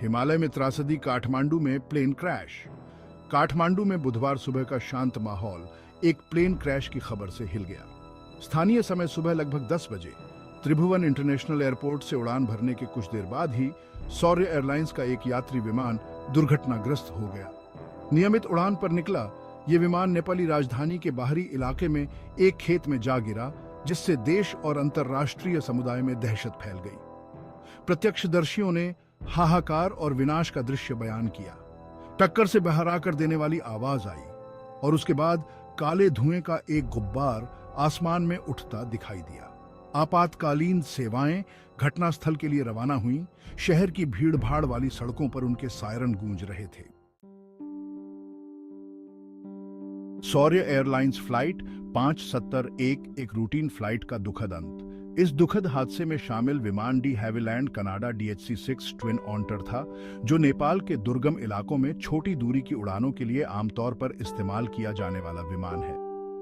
हिमालय में त्रासदी, काठमांडू में प्लेन क्रैश। काठमांडू में बुधवार सुबह का शांत माहौल एक प्लेन क्रैश की खबर से हिल गया। स्थानीय समय सुबह लगभग 10 बजे त्रिभुवन इंटरनेशनल एयरपोर्ट से उड़ान भरने के कुछ देर बाद ही शौर्य एयरलाइंस का एक यात्री विमान दुर्घटनाग्रस्त हो गया। नियमित उड़ान पर निकला ये विमान नेपाली राजधानी के बाहरी इलाके में एक खेत में जा गिरा, जिससे देश और अंतर्राष्ट्रीय समुदाय में दहशत फैल गई। प्रत्यक्षदर्शियों ने हाहाकार और विनाश का दृश्य बयान किया। टक्कर से बहरा कर देने वाली आवाज आई और उसके बाद काले धुएं का एक गुब्बार आसमान में उठता दिखाई दिया। आपातकालीन सेवाएं घटनास्थल के लिए रवाना हुईं। शहर की भीड़-भाड़ वाली सड़कों पर उनके सायरन गूंज रहे थे। शौर्य एयरलाइंस फ्लाइट 571 एक रूटीन फ्लाइट का दुखद अंत। इस दुखद हादसे में शामिल विमान de Havilland Canada DHC-6 twin otter था, जो नेपाल के दुर्गम इलाकों में छोटी दूरी की उड़ानों के लिए आमतौर पर इस्तेमाल किया जाने वाला विमान है।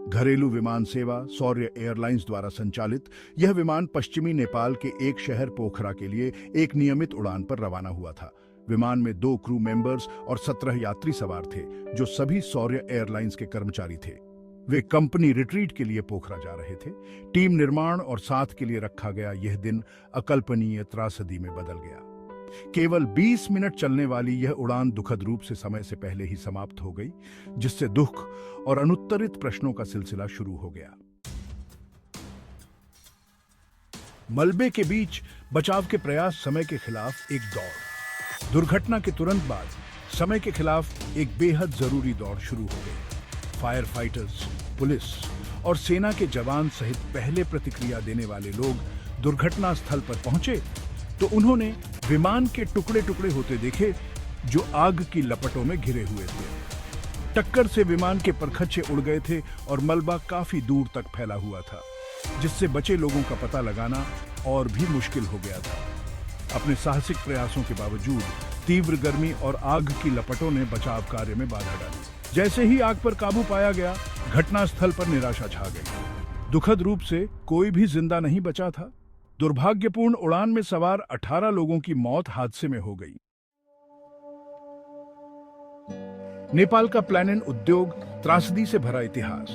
घरेलू विमान सेवा शौर्य एयरलाइंस द्वारा संचालित यह विमान पश्चिमी नेपाल के एक शहर पोखरा के लिए एक नियमित उड़ान पर रवाना हुआ था। विमान में 2 क्रू मेंबर्स और 17 यात्री सवार थे, जो सभी शौर्य एयरलाइंस के कर्मचारी थे। वे कंपनी रिट्रीट के लिए पोखरा जा रहे थे। टीम निर्माण और साथ के लिए रखा गया यह दिन अकल्पनीय त्रासदी में बदल गया। केवल 20 मिनट चलने वाली यह उड़ान दुखद रूप से समय से पहले ही समाप्त हो गई, जिससे दुख और अनुत्तरित प्रश्नों का सिलसिला शुरू हो गया। मलबे के बीच बचाव के प्रयास, समय के खिलाफ एक दौड़। दुर्घटना के तुरंत बाद समय के खिलाफ एक बेहद जरूरी दौड़ शुरू हो गई। फायर फाइटर्स, पुलिस और सेना के जवान सहित पहले प्रतिक्रिया देने वाले लोग दुर्घटना स्थल पर पहुंचे तो उन्होंने विमान के टुकड़े टुकड़े होते देखे, जो आग की लपटों में घिरे हुए थे। टक्कर से विमान के परखच्चे उड़ गए थे और मलबा काफी दूर तक फैला हुआ था, जिससे बचे लोगों का पता लगाना और भी मुश्किल हो गया था। अपने साहसिक प्रयासों के बावजूद तीव्र गर्मी और आग की लपटों ने बचाव कार्य में बाधा डाली। जैसे ही आग पर काबू पाया गया, घटनास्थल पर निराशा छा गई। दुखद रूप से कोई भी जिंदा नहीं बचा था। दुर्भाग्यपूर्ण उड़ान में सवार 18 लोगों की मौत हादसे में हो गई। नेपाल का प्लानिंग उद्योग त्रासदी से भरा इतिहास।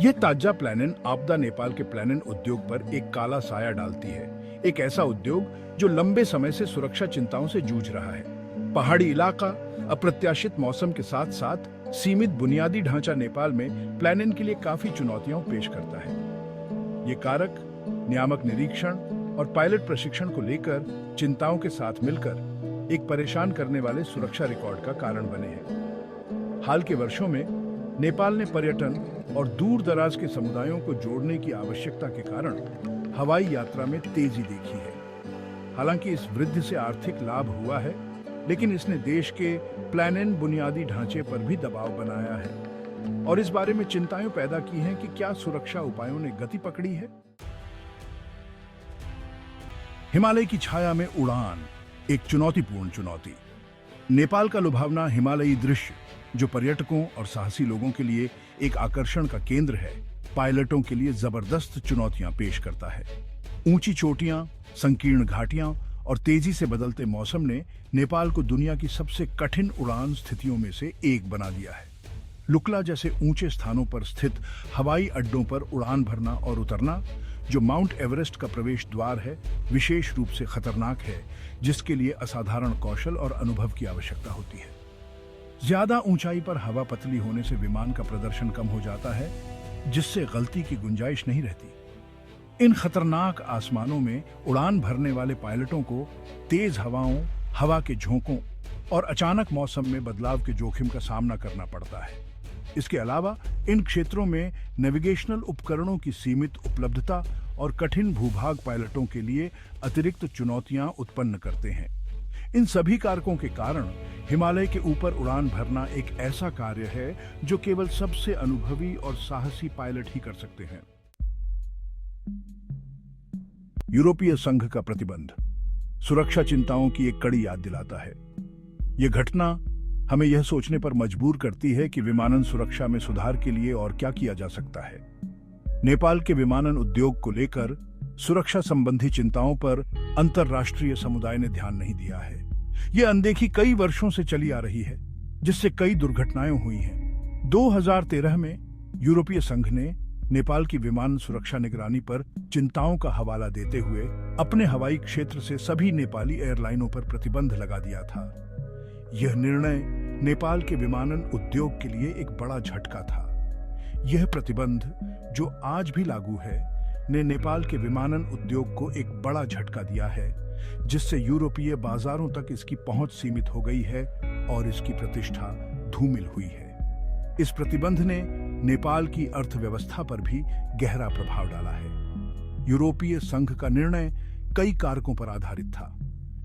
यह ताजा प्लानिंग आपदा नेपाल के प्लानिंग उद्योग पर एक काला साया डालती है। एक ऐसा उद्योग जो लंबे समय से सुरक्षा चिंताओं से जूझ रहा है। पहाड़ी इलाका, अप्रत्याशित मौसम के साथ साथ सीमित बुनियादी ढांचा नेपाल में प्लानिंग के लिए काफी चुनौतियां पेश करता है। ये कारक नियामक निरीक्षण और पायलट प्रशिक्षण को लेकर चिंताओं के साथ मिलकर एक परेशान करने वाले सुरक्षा रिकॉर्ड का कारण बने हैं। हाल के वर्षों में नेपाल ने पर्यटन और दूर दराज के समुदायों को जोड़ने की आवश्यकता के कारण हवाई यात्रा में तेजी देखी है। हालांकि इस वृद्धि से आर्थिक लाभ हुआ है, लेकिन इसने देश के प्लानिंग बुनियादी ढांचे पर भी दबाव बनाया है और इस बारे में चिंताएं पैदा की हैं कि क्या सुरक्षा उपायों ने गति पकड़ी है। हिमालय की छाया में उड़ान एक चुनौतीपूर्ण चुनौती। नेपाल का लुभावना हिमालयी दृश्य, जो पर्यटकों और साहसी लोगों के लिए एक आकर्षण का केंद्र है, पायलटों के लिए जबरदस्त चुनौतियां पेश करता है। ऊंची चोटियां, संकीर्ण घाटियां और तेजी से बदलते मौसम ने नेपाल को दुनिया की सबसे कठिन उड़ान स्थितियों में से एक बना दिया है। लुकला जैसे ऊंचे स्थानों पर स्थित हवाई अड्डों पर उड़ान भरना और उतरना, जो माउंट एवरेस्ट का प्रवेश द्वार है, विशेष रूप से खतरनाक है, जिसके लिए असाधारण कौशल और अनुभव की आवश्यकता होती है। ज्यादा ऊंचाई पर हवा पतली होने से विमान का प्रदर्शन कम हो जाता है, जिससे गलती की गुंजाइश नहीं रहती। इन खतरनाक आसमानों में उड़ान भरने वाले पायलटों को तेज हवाओं, हवा के झोंकों और अचानक मौसम में बदलाव के जोखिम का सामना करना पड़ता है। इसके अलावा इन क्षेत्रों में नेविगेशनल उपकरणों की सीमित उपलब्धता और कठिन भूभाग पायलटों के लिए अतिरिक्त चुनौतियां उत्पन्न करते हैं। इन सभी कारकों के कारण हिमालय के ऊपर उड़ान भरना एक ऐसा कार्य है जो केवल सबसे अनुभवी और साहसी पायलट ही कर सकते हैं। यूरोपीय संघ का प्रतिबंध सुरक्षा चिंताओं की एक कड़ी याद दिलाता है। यह घटना हमें यह सोचने पर मजबूर करती है कि विमानन सुरक्षा में सुधार के लिए और क्या किया जा सकता है। नेपाल के विमानन उद्योग को लेकर सुरक्षा संबंधी चिंताओं पर अंतर्राष्ट्रीय समुदाय ने ध्यान नहीं दिया है। यह अनदेखी कई वर्षों से चली आ रही है, जिससे कई दुर्घटनाएं हुई हैं। 2013 में यूरोपीय संघ ने नेपाल की विमान सुरक्षा निगरानी पर चिंताओं का हवाला देते हुए अपने हवाई क्षेत्र से सभी नेपाली एयरलाइनों पर प्रतिबंध लगा दिया था। यह निर्णय नेपाल के विमानन उद्योग के लिए एक बड़ा झटका था। यह प्रतिबंध, जो आज भी लागू है, ने नेपाल के विमानन उद्योग को एक बड़ा झटका दिया है, जिससे यूरोपीय बाजारों तक इसकी पहुंच सीमित हो गई है और इसकी प्रतिष्ठा धूमिल हुई है। इस प्रतिबंध ने नेपाल की अर्थव्यवस्था पर भी गहरा प्रभाव डाला है। यूरोपीय संघ का निर्णय कई कारकों पर आधारित था,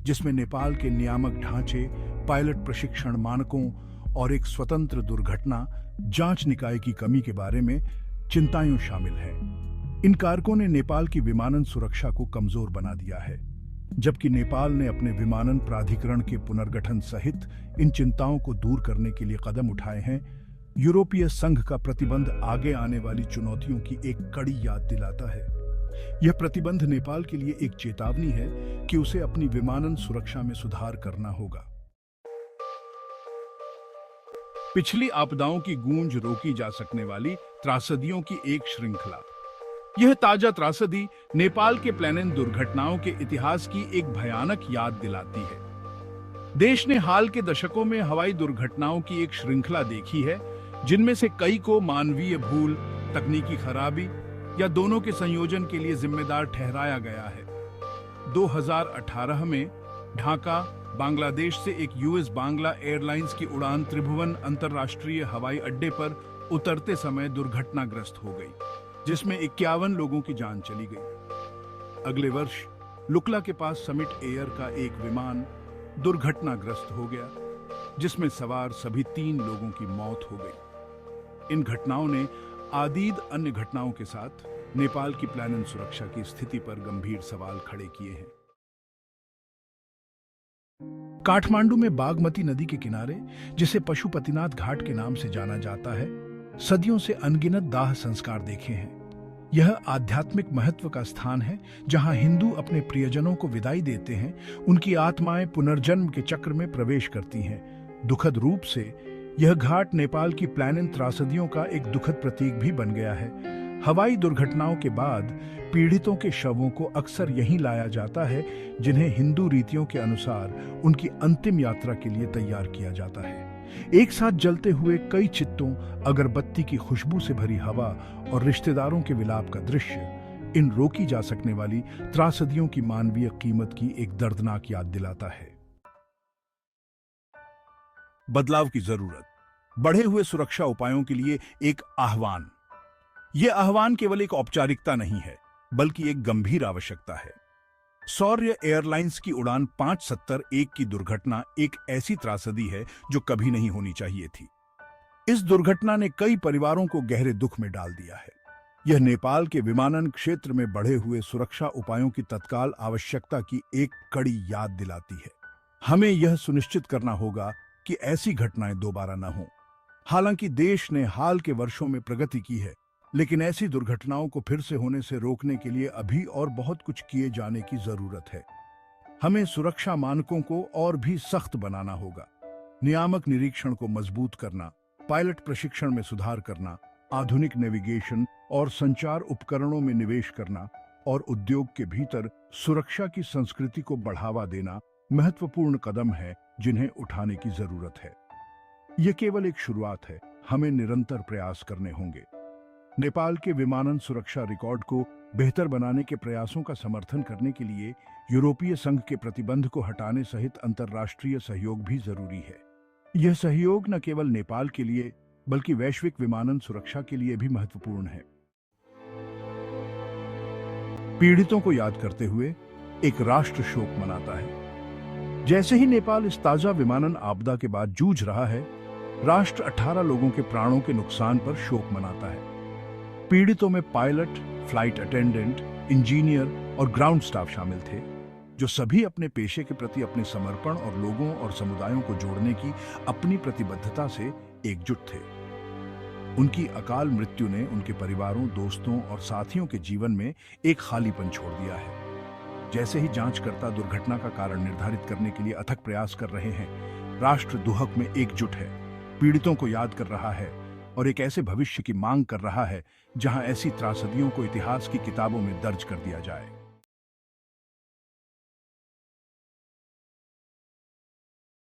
जिसमें नेपाल के नियामक ढांचे, पायलट प्रशिक्षण मानकों और एक स्वतंत्र दुर्घटना जांच निकाय की कमी के बारे में चिंताएं शामिल हैं। इन कारकों ने नेपाल की विमानन सुरक्षा को कमजोर बना दिया है, जबकि नेपाल ने अपने विमानन प्राधिकरण के पुनर्गठन सहित इन चिंताओं को दूर करने के लिए कदम उठाए हैं। यूरोपीय संघ का प्रतिबंध आगे आने वाली चुनौतियों की एक कड़ी याद दिलाता है। यह प्रतिबंध नेपाल के लिए एक चेतावनी है कि उसे अपनी विमानन सुरक्षा में सुधार करना होगा। पिछली आपदाओं की गूंज रोकी जा सकने वाली त्रासदियों की एक श्रृंखला। यह ताजा त्रासदी नेपाल के प्लेनेन दुर्घटनाओं के इतिहास की एक भयानक याद दिलाती है। देश ने हाल के दशकों में हवाई दुर्घटनाओं की एक श्रृंखला देखी है, जिनमें से कई को मानवीय भूल, तकनीकी खराबी या दोनों के संयोजन के लिए जिम्मेदार ठहराया गया है। 2018 में ढाका, बांग्लादेश से एक यूएस बांग्ला एयरलाइंस की उड़ान त्रिभुवन अंतरराष्ट्रीय हवाई अड्डे पर उतरते समय दुर्घटनाग्रस्त हो गई, जिसमें 51 लोगों की जान चली गई। अगले वर्ष लुकला के पास समिट एयर का एक विमान दुर्घटनाग्रस्त हो गया, जिसमें सवार सभी 3 लोगों की मौत हो गई। इन घटनाओं ने आदीद अन्य घटनाओं के साथ नेपाल की प्लेनेन सुरक्षा की स्थिति पर गंभीर सवाल खड़े किए हैं। काठमांडू में बागमती नदी के किनारे, जिसे पशुपतिनाथ घाट के नाम से जाना जाता है, सदियों से अनगिनत दाह संस्कार देखे हैं। यह आध्यात्मिक महत्व का स्थान है, जहां हिंदू अपने प्रियजनों को विदाई देते हैं, उनकी आत्माएं पुनर्जन्म के चक्र में प्रवेश करती हैं। दुखद रूप से यह घाट नेपाल की प्लेनेन त्रासदियों का एक दुखद प्रतीक भी बन गया है। हवाई दुर्घटनाओं के बाद पीड़ितों के शवों को अक्सर यहीं लाया जाता है, जिन्हें हिंदू रीतियों के अनुसार उनकी अंतिम यात्रा के लिए तैयार किया जाता है। एक साथ जलते हुए कई चित्तों, अगरबत्ती की खुशबू से भरी हवा और रिश्तेदारों के विलाप का दृश्य इन रोकी जा सकने वाली त्रासदियों की मानवीय कीमत की एक दर्दनाक याद दिलाता है। बदलाव की जरूरत। बढ़े हुए सुरक्षा उपायों के लिए एक आह्वान। यह आह्वान केवल एक औपचारिकता नहीं है, बल्कि एक गंभीर आवश्यकता है। शौर्य एयरलाइंस की उड़ान 571 की दुर्घटना एक ऐसी त्रासदी है जो कभी नहीं होनी चाहिए थी। इस दुर्घटना ने कई परिवारों को गहरे दुख में डाल दिया है। यह नेपाल के विमानन क्षेत्र में बढ़े हुए सुरक्षा उपायों की तत्काल आवश्यकता की एक कड़ी याद दिलाती है। हमें यह सुनिश्चित करना होगा कि ऐसी घटनाएं दोबारा न हों। हालांकि देश ने हाल के वर्षों में प्रगति की है, लेकिन ऐसी दुर्घटनाओं को फिर से होने से रोकने के लिए अभी और बहुत कुछ किए जाने की जरूरत है। हमें सुरक्षा मानकों को और भी सख्त बनाना होगा। नियामक निरीक्षण को मजबूत करना, पायलट प्रशिक्षण में सुधार करना, आधुनिक नेविगेशन और संचार उपकरणों में निवेश करना और उद्योग के भीतर सुरक्षा की संस्कृति को बढ़ावा देना महत्वपूर्ण कदम है, जिन्हें उठाने की जरूरत है। यह केवल एक शुरुआत है, हमें निरंतर प्रयास करने होंगे। नेपाल के विमानन सुरक्षा रिकॉर्ड को बेहतर बनाने के प्रयासों का समर्थन करने के लिए यूरोपीय संघ के प्रतिबंध को हटाने सहित अंतर्राष्ट्रीय सहयोग भी जरूरी है। यह सहयोग न केवल नेपाल के लिए, बल्कि वैश्विक विमानन सुरक्षा के लिए भी महत्वपूर्ण है। पीड़ितों को याद करते हुए एक राष्ट्र शोक मनाता है। जैसे ही नेपाल इस ताजा विमानन आपदा के बाद जूझ रहा है, राष्ट्र 18 लोगों के प्राणों के नुकसान पर शोक मनाता है। पीड़ितों में पायलट, फ्लाइट अटेंडेंट, इंजीनियर और ग्राउंड स्टाफ शामिल थे, जो सभी अपने पेशे के प्रति अपने समर्पण और लोगों और समुदायों को जोड़ने की अपनी प्रतिबद्धता से एकजुट थे। उनकी अकाल मृत्यु ने उनके परिवारों, दोस्तों और साथियों के जीवन में एक खालीपन छोड़ दिया है। जैसे ही जांचकर्ता दुर्घटना का कारण निर्धारित करने के लिए अथक प्रयास कर रहे हैं, राष्ट्र दुहक में एकजुट है, पीड़ितों को याद कर रहा है और एक ऐसे भविष्य की मांग कर रहा है जहां ऐसी त्रासदियों को इतिहास की किताबों में दर्ज कर दिया जाए।